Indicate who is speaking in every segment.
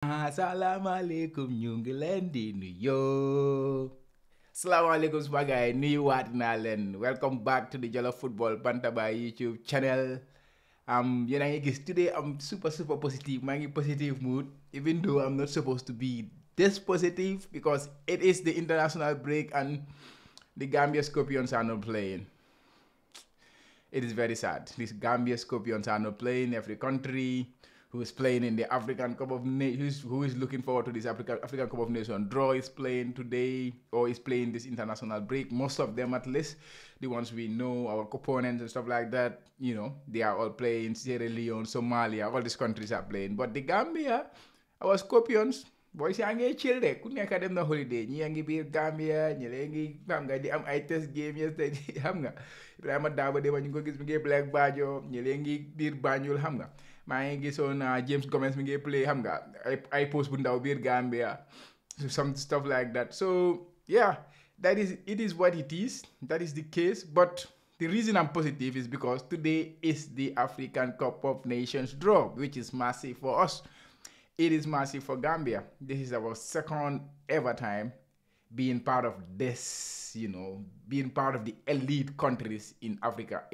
Speaker 1: Assalamualaikum ñu ngi leen di nuyoo. Assalamualaikum suma gaay nuyuwaat naa leen. Welcome back to the Jollof Football Bantaba YouTube channel. Yéen a ngi gis today I'm super positive. maa ngi positive mood even though I'm not supposed to be this positive because it is the international break and the Gambia Scorpions are not playing. It is very sad. These Gambia Scorpions are not playing. Every country who is playing in the African Cup of Nations, who is looking forward to this African Cup of Nations draw is playing today or is playing this international break. Most of them, at least, the ones we know, our opponents and stuff like that, you know, they are all playing. Sierra Leone, Somalia, all these countries are playing. But the Gambia, our Scorpions, boys yaa ngi chill de ku nekk dem na holiday ñi yaa ngi biir Gambia ñi leen ngi xam nga di am ay test game yesterday xam nga Ibrahima Dabo de ma ñu ko gis mi ngi Black Bajo ñi leen ngi biir Banjul xam nga maa ngi gisoon James Gomez mi ngi play xam nga ay post bu ndaw biir Gambia some stuff like that. So yeah, it is what it is. That is the case. But the reason I'm positive is because today is the African Cup of Nations draw, which is massive for us. It is massive for Gambia. This is our second ever time being part of this, you know, being part of the elite countries in Africa.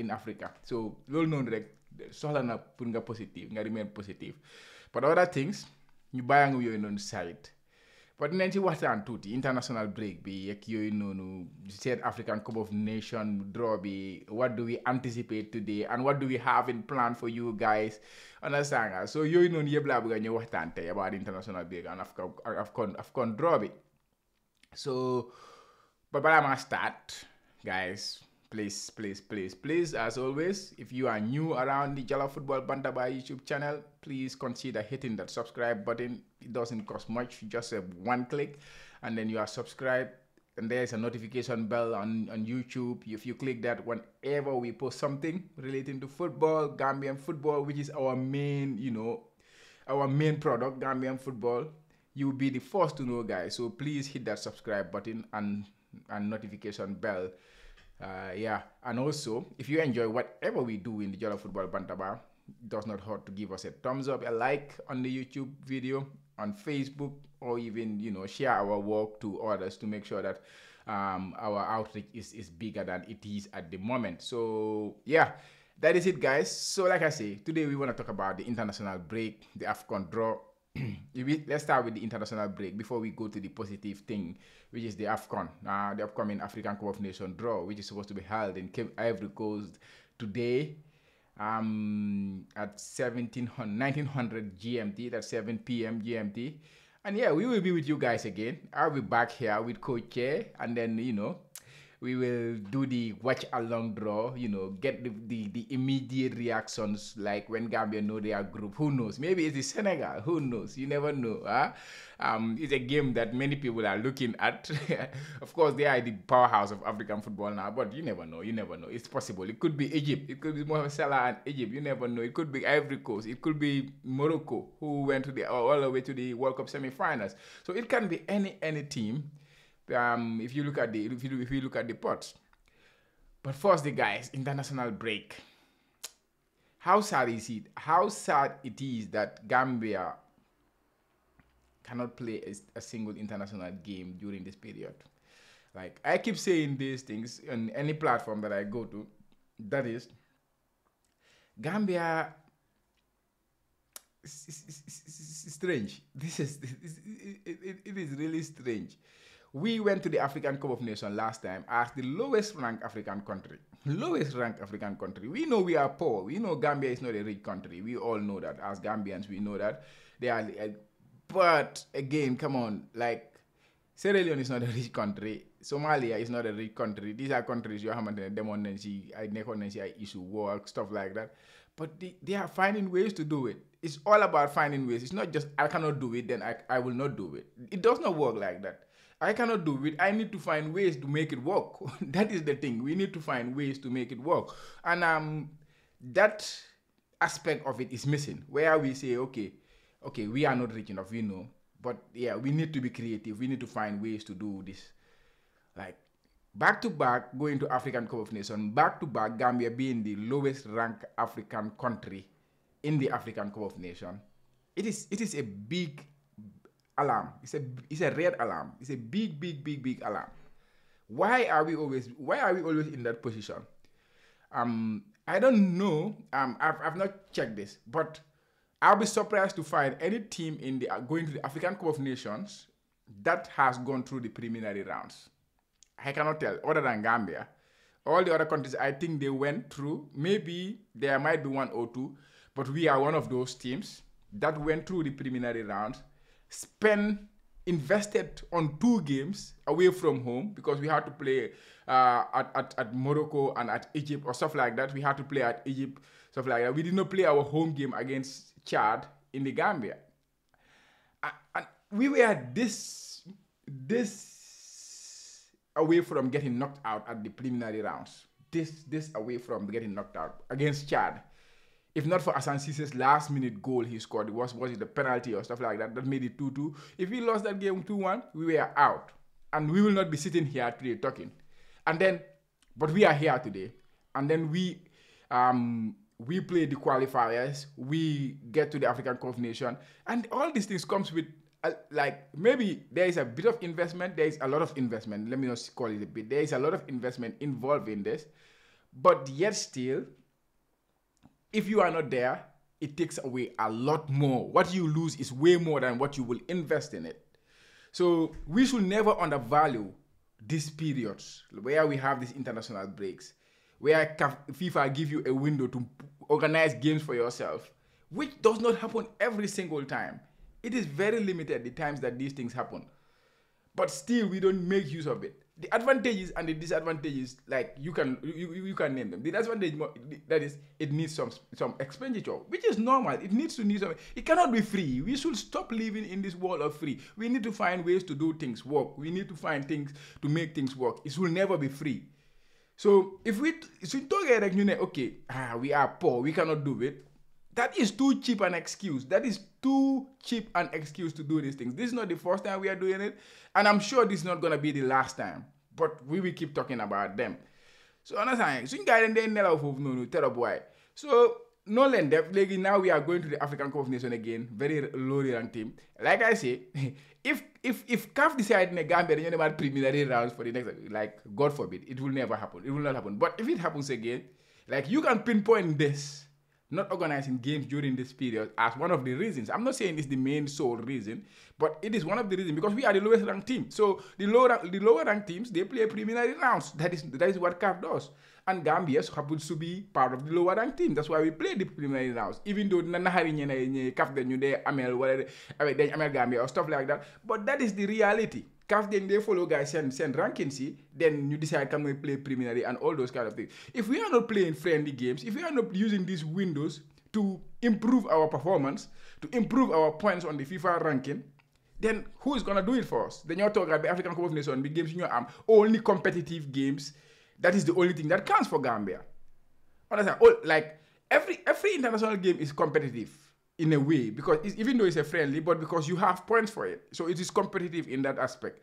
Speaker 1: So, lol non rek soxla na pour nga positive, nga remain positive. But other things, ñu bàyyi nga yooyu noonu side. But dinañ ci waxtaan tuuti international break bi ak yooyu noonu said African Cup of Nations draw bi, what do we anticipate today and what do we have in plan for you guys, understand nga? So yooyu noonu yëpp laa bëgg a ñëw waxtaan tey about international break and AFCON draw bi. So but balaa maa start guys, please, as always, if you are new around the Jollof Football Bantaba YouTube channel, please consider hitting that subscribe button. It doesn't cost much, just a one click, and then you are subscribed. And there's a notification bell on YouTube. If you click that, whenever we post something relating to football, Gambian football, which is our main, you know, our main product, Gambian football, you will be the first to know, guys. So please hit that subscribe button and notification bell. Yeah, and also if you enjoy whatever we do in the Jollof Football Bantaba, it does not hurt to give us a thumbs up, a like on the YouTube video, on Facebook, or even, you know, share our work to others to make sure that our outreach is bigger than it is at the moment. So yeah, that is it, guys. So like I say, today we want to talk about the international break, the AFCON draw. Let's start with the international break before we go to the positive thing, which is the AFCON, the upcoming African Cup of Nations draw, which is supposed to be held in Ivory Coast today at 1900 GMT, that's 7 p.m. GMT. And yeah, we will be with you guys again. I'll be back here with Coach Chair, and then, you know, we will do the watch along draw, you know, get the immediate reactions, like when Gambia know their group. Who knows? Maybe it's the Senegal. Who knows? You never know. Huh? It's a game that many people are looking at. Of course, they are the powerhouse of African football now, but you never know. It's possible. It could be Egypt. It could be Mohamed Salah and Egypt. You never know. It could be Ivory Coast. It could be Morocco, who went to all the way to the World Cup semi-finals. So it can be any team. If you look at the pots. But first, the guys, international break. How sad is it? How sad it is that Gambia cannot play a single international game during this period. Like, I keep saying these things on any platform that I go to. That is, Gambia is strange. It is really strange. We went to the African Cup of Nations last time as the lowest ranked African country. We know we are poor. We know Gambia is not a rich country. We all know that. As Gambians, we know that. They are, but again, come on, like, Sierra Leone is not a rich country. Somalia is not a rich country. These are countries you have demonency, issue, war, stuff like that. But they are finding ways to do it. It's all about finding ways. It's not just, I cannot do it, then I will not do it. It does not work like that. I cannot do it. I need to find ways to make it work. That is the thing. We need to find ways to make it work. And that aspect of it is missing. Where we say, okay, we are not rich enough, we know. But yeah, we need to be creative. We need to find ways to do this. Like, back to back, going to African Cup of Nations, back to back, Gambia being the lowest ranked African country in the African Cup of Nations. It is a big alarm. It's a red alarm. It's a big alarm. Why are we always in that position? I don't know. I've not checked this, but I'll be surprised to find any team in the going to the African Cup of Nations that has gone through the preliminary rounds. I cannot tell, other than Gambia. All the other countries, I think they went through. Maybe there might be 1 or 2, but we are one of those teams that went through the preliminary rounds, invested on 2 games away from home because we had to play at Morocco and at Egypt or stuff like that. We had to play at Egypt, stuff like that. We did not play our home game against Chad in the Gambia. And we were this away from getting knocked out at the preliminary rounds. This away from getting knocked out against Chad. If not for Hassan Cisse's last minute goal he scored, was it the penalty or stuff like that that made it 2-2. If we lost that game 2-1, we were out. And we will not be sitting here today talking. But we are here today. And then we play the qualifiers, we get to the African Cup of Nations, and all these things comes with maybe there is a bit of investment, there is a lot of investment, let me not call it a bit, there is a lot of investment involved in this, but yet still, if you are not there, it takes away a lot more. What you lose is way more than what you will invest in it. So we should never undervalue these periods where we have these international breaks, where FIFA give you a window to organize games for yourself, which does not happen every single time. It is very limited the times that these things happen. But still, we don't make use of it. The advantages and the disadvantages, like you can name them. The disadvantage, that is, it needs some expenditure, which is normal. It needs some. It cannot be free. We should stop living in this world of free. We need to find ways to do things work. We need to find things to make things work. It will never be free. So if we talk like okay, we are poor, we cannot do it. That is too cheap an excuse. That is too cheap an excuse to do these things. This is not the first time we are doing it, and I'm sure this is not gonna be the last time. But we will keep talking about them. So understand, so you guys then never no terrible why. So no land now we are going to the African Cup of Nations again, very low ranked team. Like I say, if CAF decide in the Gambia then about preliminary rounds for the next, like God forbid, it will never happen. It will not happen. But if it happens again, like you can pinpoint this, not organizing games during this period as one of the reasons. I'm not saying it's the main sole reason, but it is one of the reasons because we are the lowest ranked team. So the lower ranked teams, they play preliminary rounds. That is what CAF does. And Gambia happens to be part of the lower ranked team. That's why we play the preliminary rounds. Even though CAF then Amel Gambia or stuff like that. But that is the reality. CAF then they follow guys send rankings, then you decide can we play preliminary and all those kind of things. If we are not playing friendly games, if we are not using these windows to improve our performance, to improve our points on the FIFA ranking, then who is gonna do it for us? Then you're talking about the African Cup of Nations, big games in your arm, only competitive games. That is the only thing that counts for Gambia. Understand? Like every international game is competitive in a way, because even though it's a friendly, but because you have points for it. So it is competitive in that aspect.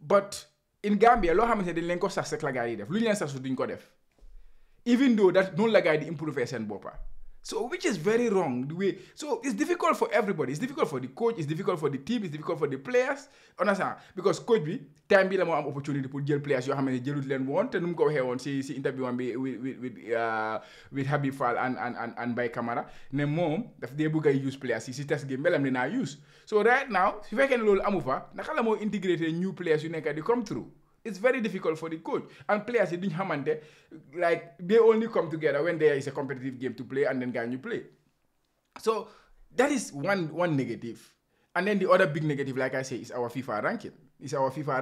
Speaker 1: But in Gambia, lo xamante dañ leen ko sax rek la gaay yi def. Lu ñu leen sax duñ ko def. Even though that non la gaay di improve seen boppa. So which is very wrong the way. So it's difficult for everybody. It's difficult for the coach, it's difficult for the team, it's difficult for the players. Understand? Because coach bi time bi la mo am opportunity pour jël players yoo xam ne jëlut leen woon te nu mu ko waxee woon si interview am bi with Habib Fall and Bay Camara ne moom daf dee bëgg a use players si test game mbelam dinaa use. So right now su fekkee ne loolu amu fa naka la moo integrate new players yu nekk di come through. It's very difficult for the coach. And players, like, they only come together when there is a competitive game to play and then you play. So that is one negative. And then the other big negative, like I say, is our FIFA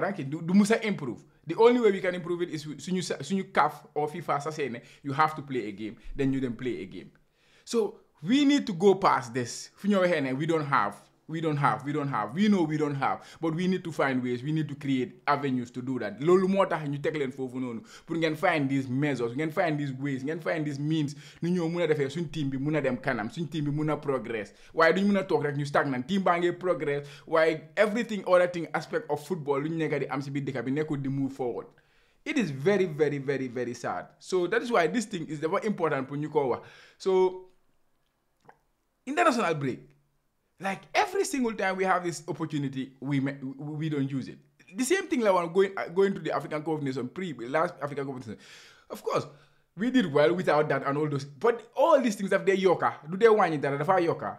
Speaker 1: ranking. Do Musa improve? The only way we can improve it is when you CAF or FIFA say you have to play a game, then you then play a game. So we need to go past this. We know we don't have. We know we don't have, but we need to find ways, we need to create avenues to do that. Lolu moo tax ñu teg leen foofu noonu pour ngeen find these measures, ngeen find these ways, ngeen find these means nu ñoo mën a defee suñ team bi mën a dem kanam, suñ team bi mën a progress. Waaye duñ mën a toog rek ñu stagnant, team baa ngi progress, waaye everything other thing aspect of football lu ñu nekk di am si biir dëkk bi nekkul di move forward. It is very, very, very, very sad. So that is why this thing is very important pour ñu ko wax. So international break. Like every single time we have this opportunity, we don't use it. The same thing like when going to the African Cup of Nations last African Cup of Nations. Of course, we did well without that and all those. But all these things have their yoka. Do they want it that the fire yoka?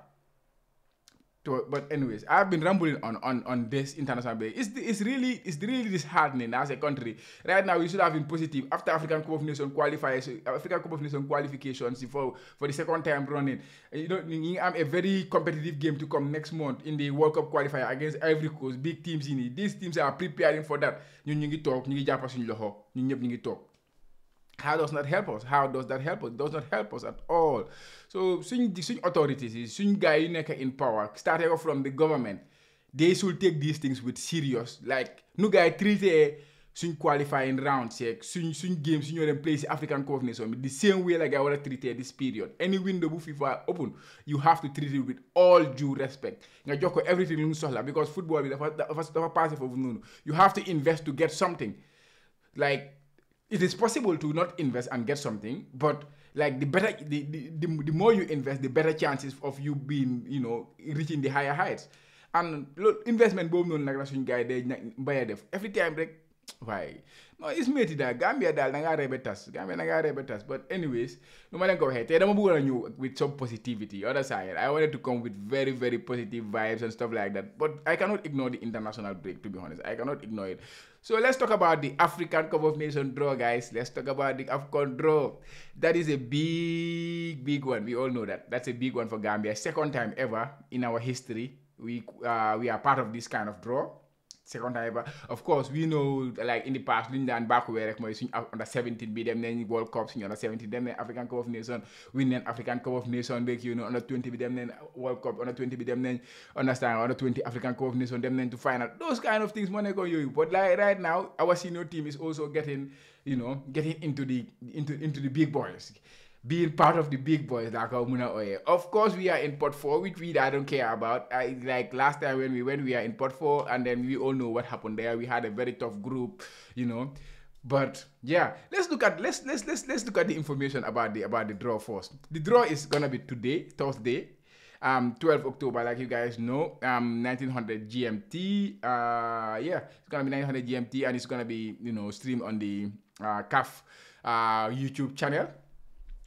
Speaker 1: But anyways, I've been rambling on this international break. It's really disheartening as a country. Right now, we should have been positive after African Cup of Nations qualifications for the second time running. You know, you have a very competitive game to come next month in the World Cup qualifier against Ivory Coast. Big teams in it. These teams are preparing for that. You ngi talk, ñu ngi jàpp suñu loxo, ñu ñëpp ñu ngi talk. How does that help us? How does that help us? It does not help us at all. So, suñ authorities, suñ guys yu nekk in power, starting off from the government, they should take these things with serious. Like, nu guys treat suñ qualifying rounds, suñ games, suñ dem play African Cup of Nations, the same way like I want to treat this period. Any window bu FIFA open, you have to treat it with all due respect. Nga jox ko everything lu soxla because football bi dafa passé fofu nonu. You have to invest to get something. Like, it is possible to not invest and get something, but like the more you invest, the better chances of you being, you know, reaching the higher heights. And look, investment boom non like suñ guy they buy def every time like why no it's made that Gambia dal nga rebetas but anyways no ma len ko waxe tay dama bëggoon ñëw with some positivity other side. I wanted to come with very very positive vibes and stuff like that, but I cannot ignore the international break, to be honest. I cannot ignore it. So let's talk about the African Cup of Nations draw, guys. Let's talk about the AFCON draw. That is a big one. We all know that. That's a big one for Gambia. Second time ever in our history we are part of this kind of draw. Second time ever. Of course, we know like in the past, Linda back where under 17 beat them then World Cups, under 17 them then African Cup of Nations, win then African Cup of Nations, like, you know, under 20 beat them then World Cup, under 20 beat them then understand under 20 African Cup of Nations, them then to final. Those kind of things money go you. But like right now, our senior team is also getting into the big boys. Being part of the big boys like Muna Oye. Of course, we are in pot 4, which I don't care about. Like last time when we went, we are in pot 4, and then we all know what happened there. We had a very tough group, you know. But yeah, let's look at the information about the draw first. The draw is gonna be today, Thursday, 12 October, like you guys know, 1900 GMT. Yeah, it's gonna be 1900 GMT, and it's gonna be, you know, streamed on the CAF YouTube channel.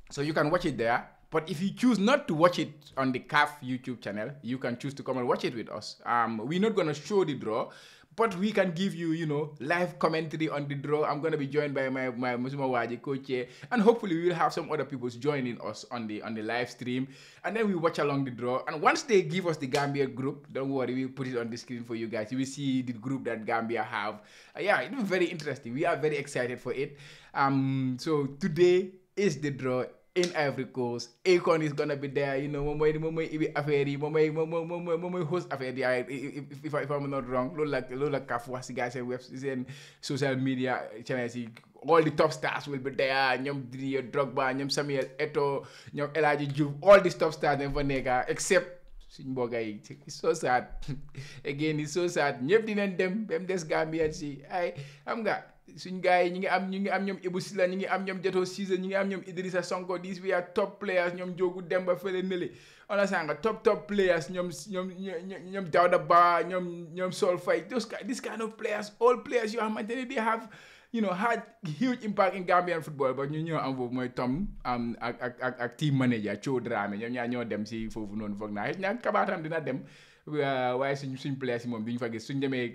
Speaker 1: So you can watch it there. But if you choose not to watch it on the CAF YouTube channel, you can choose to come and watch it with us. We're not going to show the draw, but we can give you, you know, live commentary on the draw. I'm going to be joined by my Musuma Waji coach here, and hopefully we will have some other people joining us on the live stream, and then we watch along the draw. And once they give us the Gambia group, don't worry, we'll put it on the screen for you guys. You will see the group that Gambia have. Yeah, it will be very interesting. We are very excited for it. So today is the draw in Ivory Coast. AFCON is gonna be there, you know. Momoy host affair. If I'm not wrong, lola CAF was guys and social media channels. All the top stars will be there. Nyom Drogba, Nyom Samuel Eto'o, Nyom Elijah Diouf, all these top stars never nega except suñ mbokk yi. It's so sad. Again, it's so sad. Ñëpp dinañ dem des Gambien si ay xam nga suñ gars yi ñu ngi am ñoom Ibou Sila, ñu ngi am ñoom Jeto Cissé, ñu ngi am ñoom Idrissa Sonko. These we are top players. ñoom Jogu Demba fële nële. Understand nga top players. ñoom Dawda Ba, ñoom Sol Faye. This kind of players, all players yoo xamante ne they have, you know, had huge impact in Gambian football. But ñu ñoo am foofu mooy Tom ak team manager Cho Dramé ñoom ñaa ñoo dem si foofu noonu foog naa xëy na kabaatam dina dem. waaye suñ players yi moom duñ fa gis suñ demee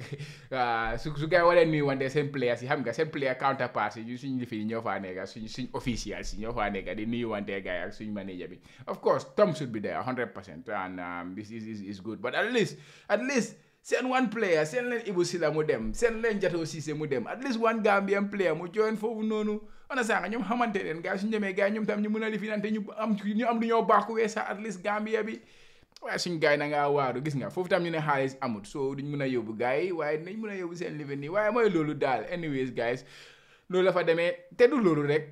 Speaker 1: su gars yi waree nuyu wante seen players yi xam nga seen player counterparts yi suñ lifi ñoo faa nekka suñ officials yi ñoo faa nekka di nuyu wante gars yi ak suñ manager bi. Of course Tom should be there 100% and this is good, but at least seen one player, seen leen Ibou Sila mu dem, seen leen Jeto Cissé mu dem, at least one Gambian player mu join foofu noonu. Understand nga ñoom xamante leen gars suñ demee gars ñoom tam ñu mën a lifi nante ñu am du ñoo baaxu weesa at least Gambia bi. waaye suñ gars yi na ngaa waaru gis nga foofu tam ñu ne xaalis amut, so duñ mën a yóbbu gars yi waaye dinañ mën a yóbbu seen live nii waaye mooy loolu daal. Anyways guys, loolu la fa demee te du loolu rek.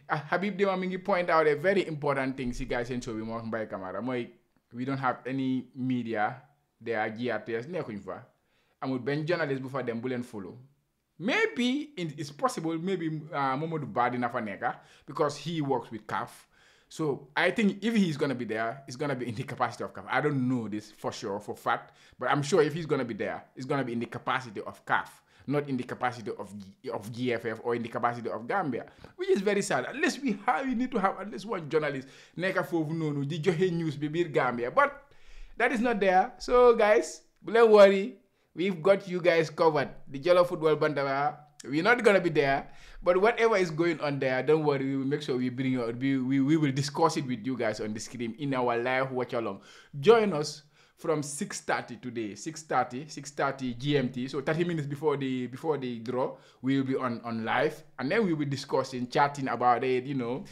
Speaker 1: Habib Dema mi ngi point out a very important thing si gars seen show bi moo wax Mbaye Camara mooy we don't have any media there. GRTS nekkuñ fa, amul benn journalist bu fa dem bu leen follow. Maybe it's possible, maybe Mamadou Ba dina fa nekka because he works with CAF. So I think if he's gonna be there, it's gonna be in the capacity of CAF. I don't know this for sure, for fact, but I'm sure if he's gonna be there, it's gonna be in the capacity of CAF, not in the capacity of GFF or in the capacity of Gambia, which is very sad. At least we need to have at least one journalist neka fofu nonu di joxe news bi bir Gambia, but that is not there. So guys, don't worry, we've got you guys covered. The Jollof Football Bantaba, we're not gonna be there. But whatever is going on there, don't worry, we will make sure we bring you, we will discuss it with you guys on the screen in our live watch along. Join us from 6:30 today, 6:30 GMT. So 30 minutes before the draw, we will be on live, and then we will be discussing, chatting about it, you know,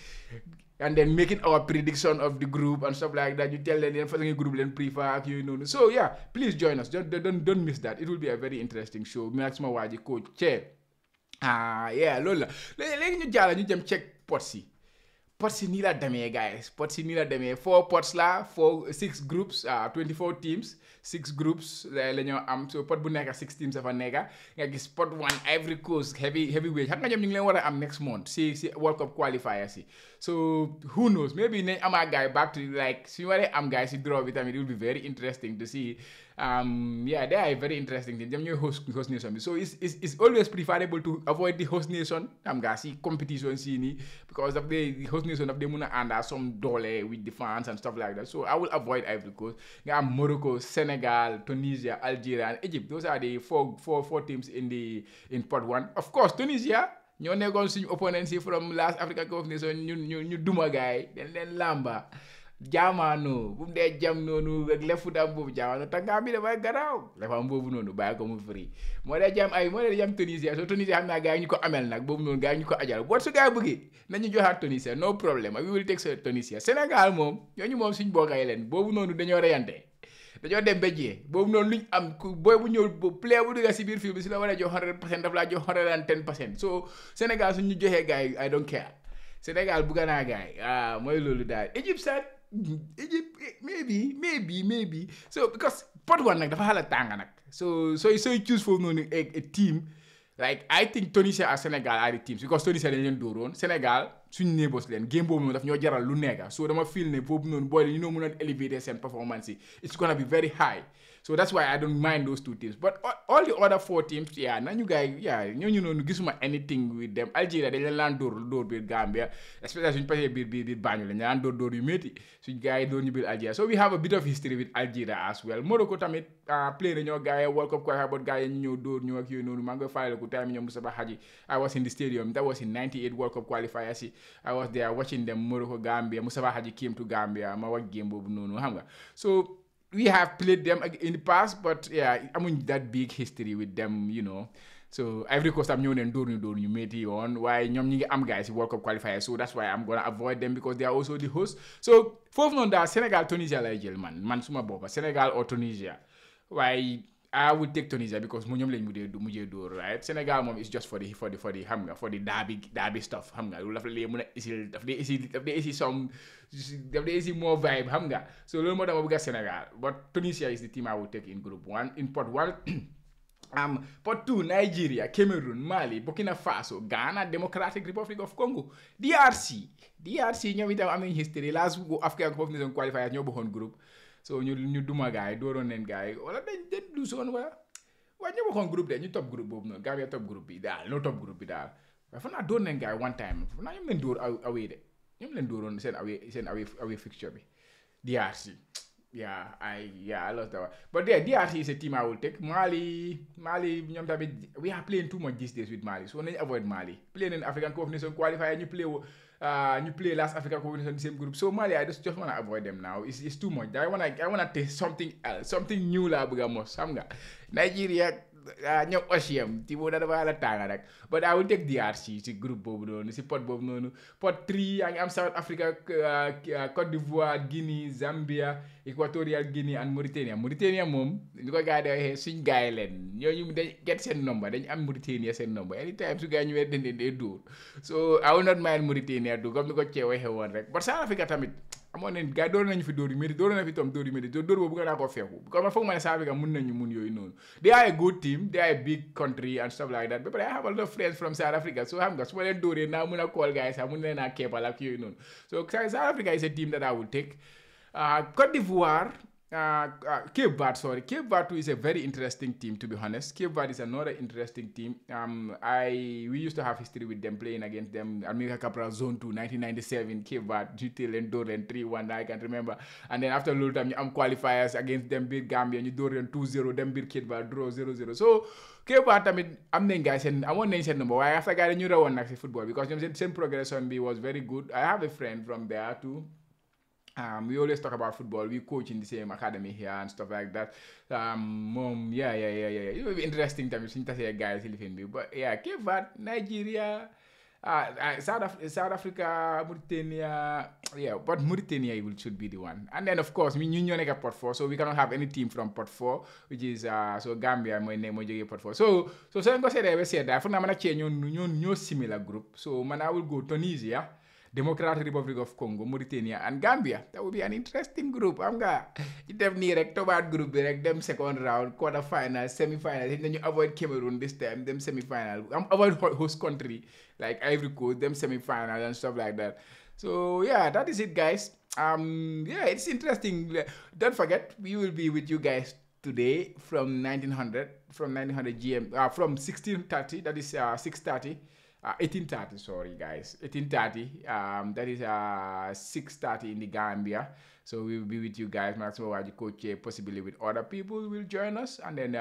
Speaker 1: and then making our prediction of the group and stuff like that. You tell them for the group and prefer, you know. So yeah, please join us. Don't miss that. It will be a very interesting show. Maxima Waji coach chair. Yeah, loolu la léegi ñu jàll ñu dem check pots yi nii la demee guys, pots yi nii la demee 4 pots la 6 groups 24 teams 6 groups la ñoo am. So pot bu nekk 6 teams dafa nekk nga gis pot 1 Ivory Coast heavyweight xam nga ñoom ñu ngi leen war a am next month si World Cup qualifiers yi. So who knows, maybe nañ ama guy back to like suñu waree am guys si draw bi tamit it will be very interesting to see. Yeah, they are very interesting things. Them new host nation. So it's always preferable to avoid the host nation. I'm gonna see competition because of the host nation of them under some dollar with the fans and stuff like that. So I will avoid Ivory Coast. Morocco, Senegal, Tunisia, Algeria, and Egypt. Those are the four teams in pot 1. Of course, Tunisia. ñoo nekkoon suñu opponents from last Africa Cup of Nations ñu duma gaay den lamba jaamaano bu mu dee jam noonu rek lefutam boobu jaamaano tàngaam bi dafay garaaw lefam boobu noonu bàyyi ko mu free moo dee jam Tunisia. So Tunisia xam naa gars yi ñu ko amel nag boobu noonu gars yi ñu ko ajal boo su gars yi bëggee nañu joxaat Tunisia no problem, we will take Tunisia. Sénégal moom ñooñu moom suñ bokkay leen boobu noonu dañoo reyante dañoo dem ba jiyee boobu noonu luñ am booy bu ñëw player bu dugga si biir film bi si la war a jox 100% daf laa jox 110%. So Sénégal suñ ñu joxee gars yi I don't care. Sénégal bugga naa gars yi mooy loolu daal. Egypt maybe so because pot 1 nag dafa xala tànga nag. So sooy choose foofu noonu a team like I think Tunisia ak Sénégal are the teams because Tunisia dañ leen dóoroon Sénégal suñu neighbors leen game boobu noonu daf ñoo jaral lu nekka. So dama feel ne boobu noonu booy you know mën a elevator seen performance yi it's gonna be very high. So that's why I don't mind those 2 teams. But all the other 4 teams, yeah, nañu guys, yeah, ñooñu noonu gisuma anything with them. Algeria dañ leen dóor biir Gambia, especially suñu passé biir Banjul lañ leen dóor yu métti suñu gars yi dóor ñu biir Algeria. So we have a bit of history with Algeria as well. Morocco tamit play nañoo gars yi World Cup qualifier but gars yi ñu ñëw dóor ñu ak yooyu noonu maa ngi fàttaliku ku time ñoom Mustafa Hadji. I was in the stadium. That was in 98 World Cup qualifiers. I was there watching them Morocco Gambia. Mustafa Hadji came to Gambia ma wax game boobu noonu xam nga. So we have played them in the past, but yeah, I mean that big history with them, you know. So Ivory Coast am ñëw neen dóor ñu métti yoon waaye ñoom ñi ngi am guys World Cup qualifier. So that's why I'm gonna avoid them because they are also the host. So foofu noonu daal Sénégal Tunisia lay jël man suma boppa Sénégal or Tunisia waaye I would take Tunisia because mu ñoom lañ mujjee dóor right. Sénégal moom is just for the xam nga for the derby stuff xam nga loolu dafa lay mën a isil daf dee isi more vibe xam nga. So loolu moo tax ma bëgg a Sénégal but Tunisia is the team I would take in group 1. In pot 1 pot 2 Nigeria, Cameroon, Mali, Burkina Faso, Ghana, Democratic Republic of Congo, DRC ñoom itam am nañ history last African Cup of Nations qualifiers ñoo bokkoon groupe. So ñu duma gars yi dooroon neen gars yi wala dañ lusoon waaye ñu bokkoon groupe de ñu top groupe boobu noonu Gambia top groupe bi daal no top groupe bi daal waaye fan naa door neen gars yi one time fan naa ñoom leen door away de ñoom leen dooroon seen away fixture bi DRC. Yeah, I lost that one. But yeah, DRC is a team I will take. Mali, ñoom tamit we are playing too much these days with Mali. So nañu avoid Mali. Playing in African Cup of Nations qualifier, you play last African Cup of Nations in the same group. So Mali, I just want to avoid them now. It's too much. I wanna taste something else, something new la bëgg a mos xam nga. Nigeria ñoom Ocean ti boo dafa la tànga rek but I will take DRC si groupe boobu noonu si pot boobu noonu. Pot 3 yaa ngi am South Africa, Côte d'Ivoire, Guinée, Zambia, Equatorial Guinea and Mauritania moom ñu ko gars yi waxee suñ gars yi leen ñooñu dañ get seen number dañ am Mauritania seen number anytime su gars yi ñëwee dee dóor. So I will not mind Mauritania du comme ni ko cee waxee woon rek but South Africa tamit amoon nañ gars doon nañu fi dóor yu métti doon nañu fi tam dóor yu métti dóor boobu bëgg naa koo feeku because man foog ma ne South Africa mun nañu mun yooyu noonu they are a good team they are a big country and stuff like that but I have a lot of friends from South Africa so xam nga su ma leen dóoree naa mun a call guys sax mun leen a keppal ak yooyu noonu so South Africa is a team that I would take Côte d'Ivoire Cape Verde too is a very interesting team to be honest. Cape Verde is another interesting team. We used to have history with them playing against them. America Capra Zone 2, 1997, Cape Verde, GTL and Doran 3-1, I can remember. And then after a little time, you qualifiers against them beat Gambia, and you Doran 2-0, them beat Cape Verde, draw 0-0. So Cape Verde, I mean, I'm the guys, and I won't name number. I have to get a new one next football because the same progression was very good. I have a friend from there too. We always talk about football. We coach in the same academy here and stuff like that. Yeah. It will be interesting time to see guys living me. But yeah, Cape Verde, Nigeria, South Africa, Mauritania. Yeah, but Mauritania should be the one. And then of course, we Union Port 4, so we cannot have any team from Port 4, which is so Gambia, my name is Port 4. So I'm gonna say that for now, I'm gonna change no similar group. So man, I will go Tunisia, Democratic Republic of Congo, Mauritania, and Gambia. That would be an interesting group. I'm gonna them direct about group direct them second round, quarterfinal, semi-final. And then you avoid Cameroon this time, them semi-final. Avoid host country like Ivory Coast, them semi-final and stuff like that. So yeah, that is it, guys. Yeah, it's interesting. Don't forget, we will be with you guys today from 1900 GM, from 16:30. That is 6:30. 18:30, sorry guys, 18:30. That is 6:30 in the Gambia. So we will be with you guys. Maximum Waji coach, possibly with other people will join us, and then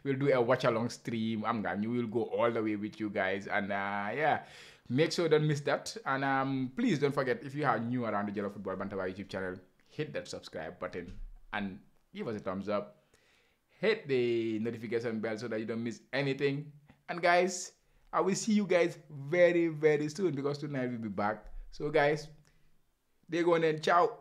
Speaker 1: we'll do a watch along stream. You will go all the way with you guys, and yeah, make sure don't miss that. And please don't forget, if you are new around the Jello Football Bantaba YouTube channel, hit that subscribe button and give us a thumbs up. Hit the notification bell so that you don't miss anything. And guys, I will see you guys very, very soon because tonight we'll be back. So guys, they're going in. Ciao.